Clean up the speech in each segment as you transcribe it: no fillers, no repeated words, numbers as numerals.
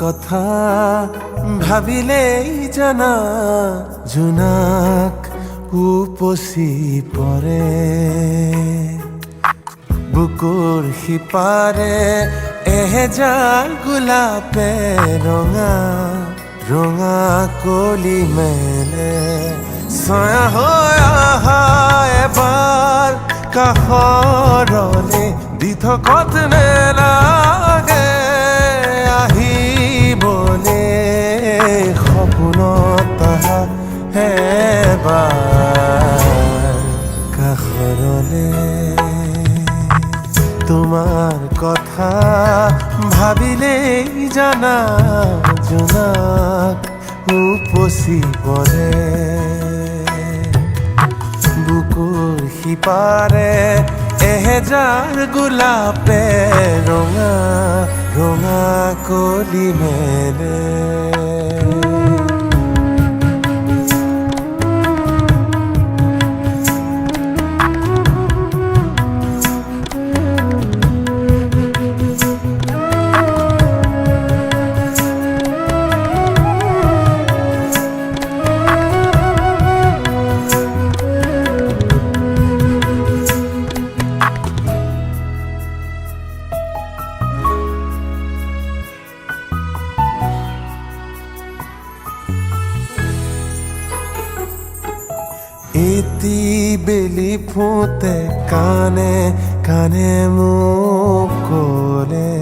কথা ভাবিলেই জানা জোনাক উপচি পৰে বুকুৰ সিপাৰে এহেজাৰ গোলাপে ৰঙা ৰঙা কলি মেলে ছায়া হৈ আহা এবাৰ কাষৰলে দি থকত নেলাগে আহিবলে সপোনত আহা এবাৰ কাষৰলে তোমাৰ কথা ভাবিলেই জানা জোনাক উপচি পৰে বুকুৰ সিপাৰে এহেজাৰ গোলাপে ৰঙা ৰঙা কলি মেলে এটি বেলি ফুটে কানে কানে মোক ক'লে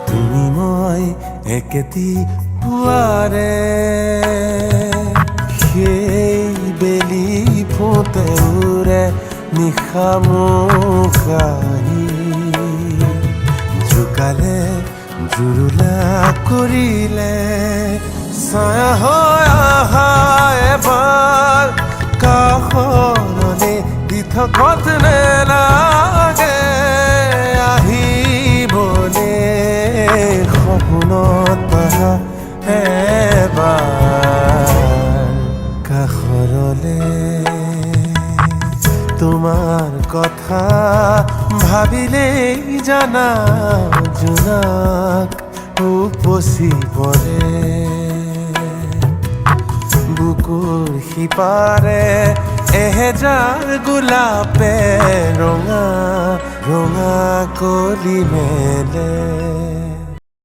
তুমি মই একেটি পুৱাৰে সেই বেলি ফুটে উৰে নিশা মোক আহি জোকালে জুৰুলা কৰিলে ছায়া হৈ আহা এবাৰ কাষৰলে দি থকত নেলাগে আহিবলে সপোনত আহা এবাৰ কাষৰলে তোমাৰ কথা ভাবিলেই জানা জোনাক উপচি পৰে বুকুৰ সিপাৰে এহেজাৰ গোলাপে ৰঙা ৰঙা কলি মেলে